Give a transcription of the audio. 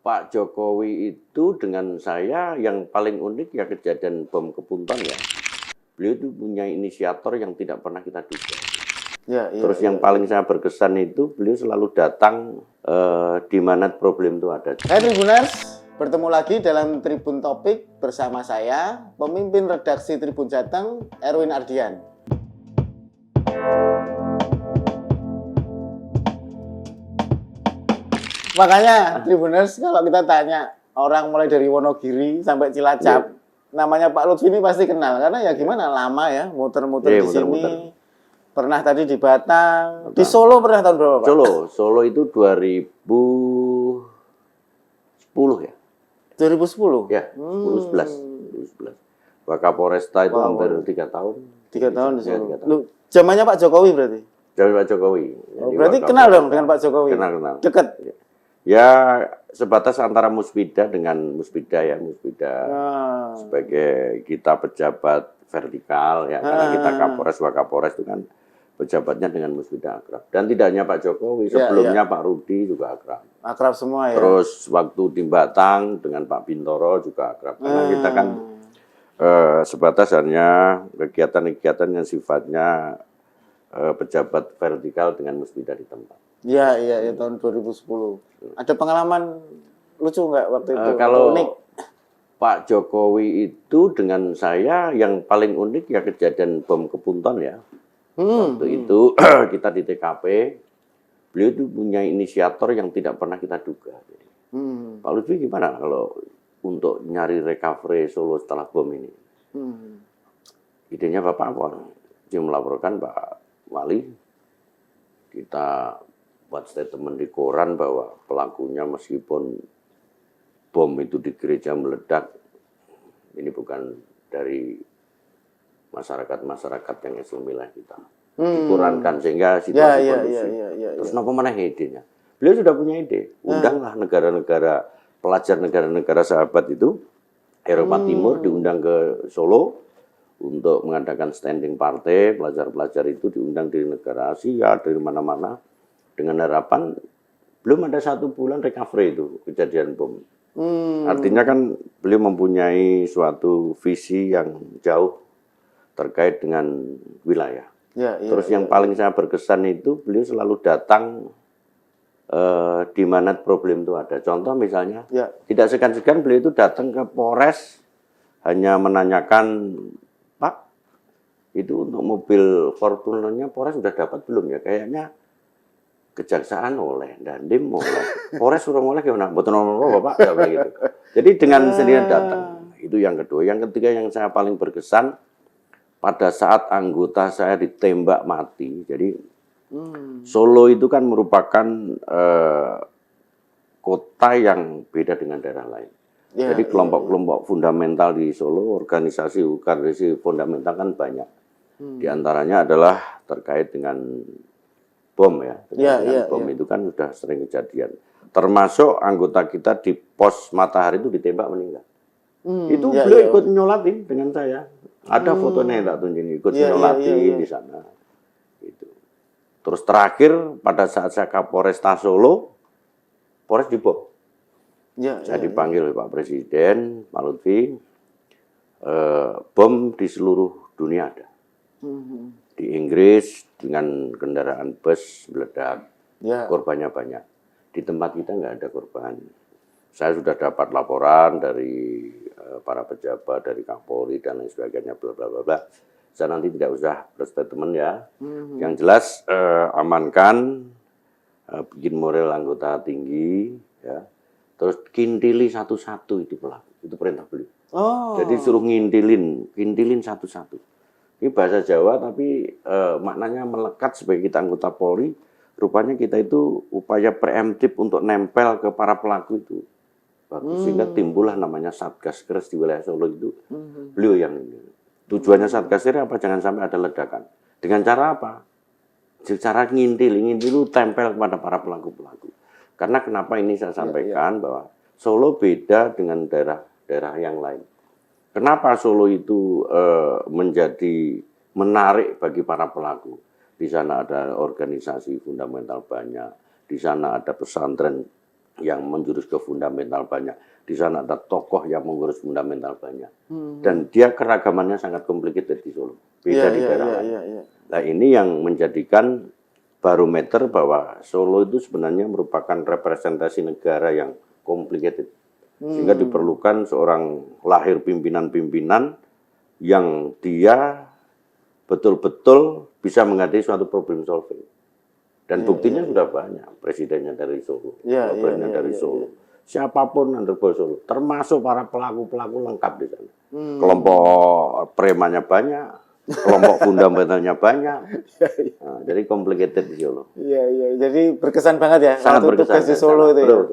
Pak Jokowi itu dengan saya yang paling unik ya kejadian bom Kepunton ya. Beliau itu punya inisiator yang tidak pernah kita duga. Terus yang paling saya berkesan itu beliau selalu datang di mana problem itu ada. Hai Tribuners, bertemu lagi dalam Tribun Topik bersama saya, pemimpin redaksi Tribun Jateng, Erwin Ardian. Makanya Tribuners, kalau kita tanya orang mulai dari Wonogiri sampai Cilacap, namanya Pak Lutfi ini pasti kenal. Karena ya gimana, lama ya, muter-muter di sini. Pernah tadi di Batang, di Solo pernah tahun berapa Pak? Solo itu 2010 ya. 2010? Ya, 2011. Wakapolresta itu hampir 3 tahun. 3 tahun di Solo. Ya, 3 tahun. Lu, zamannya Pak Jokowi berarti? Zaman Pak Jokowi. Oh, berarti kenal dong dengan Pak Jokowi? Kenal. Dekat? Ya, sebatas antara Musbida dengan Musbida ya. Musbida sebagai kita pejabat vertikal ya. Karena kita Kapolres, Wakapolres itu kan pejabatnya dengan Musbida akrab. Dan tidak hanya Pak Jokowi, sebelumnya Pak Rudi juga akrab. Akrab semua ya? Terus waktu di Batang dengan Pak Bintoro juga akrab. Karena kita kan sebatas hanya kegiatan-kegiatan yang sifatnya pejabat vertikal dengan Musbida di tempat. Iya, tahun 2010. Ada pengalaman lucu nggak waktu itu? Kalau unik? Pak Jokowi itu dengan saya yang paling unik ya kejadian bom Kepunton ya. Waktu itu kita di TKP, beliau itu punya inisiator yang tidak pernah kita duga. Pak Lutfi gimana kalau untuk nyari recovery Solo setelah bom ini? Idenya Bapak apa? Dia melaporkan Pak Wali, kita buat statement di koran bahwa pelakunya meskipun bom itu di gereja meledak, ini bukan dari masyarakat yang Islamilah kita. Dikurankan sehingga situasi kondusif. Terus kenapa mana idenya? Beliau sudah punya ide. Undanglah negara-negara, pelajar negara-negara sahabat itu, Eropa Timur diundang ke Solo untuk mengadakan standing party. Pelajar-pelajar itu diundang dari negara Asia, dari mana-mana. Dengan harapan belum ada 1 bulan recovery itu kejadian bom. Artinya kan beliau mempunyai suatu visi yang jauh terkait dengan wilayah. Terus yang paling saya berkesan itu beliau selalu datang di mana problem itu ada. Contoh misalnya, tidak segan-segan beliau itu datang ke Polres hanya menanyakan, Pak, itu untuk mobil Fortunernya Polres sudah dapat belum ya? Kayaknya Kejaksaan oleh, Dandim oleh, Polres suruh oleh gimana? Betul Bapak, gitu. Jadi dengan sendirian datang. Itu yang kedua. Yang ketiga yang saya paling berkesan pada saat anggota saya ditembak mati. Jadi Solo itu kan merupakan kota yang beda dengan daerah lain. Jadi kelompok-kelompok fundamental di Solo, organisasi fundamental kan banyak. Di antaranya adalah terkait dengan bom ya. Bom itu kan sudah sering kejadian. Termasuk anggota kita di pos Matahari itu ditembak meninggal. Itu beliau ikut nyolatin dengan saya. Ada fotonya yang tak tunjukin, ikut nyolatin di sana. Gitu. Terus terakhir pada saat saya Kapolresta Solo, Polres dibom. Saya dipanggil oleh Pak Presiden, Pak Lutfi, bom di seluruh dunia ada. Di Inggris dengan kendaraan bus meledak, korbannya banyak. Di tempat kita nggak ada korban. Saya sudah dapat laporan dari para pejabat, dari Kapolri dan lain sebagainya, bla bla bla bla. Saya nanti tidak usah berstatement ya. Yang jelas amankan, bikin moral anggota tinggi, ya. Terus kintili satu-satu itu pelaku, itu perintah beliau. Jadi suruh ngintilin satu-satu. Ini bahasa Jawa tapi maknanya melekat sebagai kita anggota Polri. Rupanya kita itu upaya preemptif untuk nempel ke para pelaku itu. Sehingga timbullah namanya Satgas Keras di wilayah Solo itu. Beliau yang ini. Tujuannya Satgas Keras apa? Jangan sampai ada ledakan. Dengan cara apa? Cara ngintil itu tempel kepada para pelaku-pelaku. Karena kenapa ini saya sampaikan bahwa Solo beda dengan daerah yang lain. Kenapa Solo itu menjadi menarik bagi para pelaku? Di sana ada organisasi fundamental banyak, di sana ada pesantren yang menjurus ke fundamental banyak. Di sana ada tokoh yang mengurus fundamental banyak. Dan dia keragamannya sangat complicated di Solo. Beda di daerah lain. Nah ini yang menjadikan barometer bahwa Solo itu sebenarnya merupakan representasi negara yang complicated. Sehingga diperlukan seorang lahir pimpinan-pimpinan yang dia betul-betul bisa menghadapi suatu problem solving. Dan buktinya sudah banyak. Presidennya dari Solo, presidennya dari Solo. Siapapun yang terbawa Solo, termasuk para pelaku-pelaku lengkap di sana. Kelompok premannya banyak, kelompok fundamentalnya banyak. Nah, jadi complicated di Solo. Iya. Jadi berkesan banget ya. Sangat berkesan di Solo itu. Betul.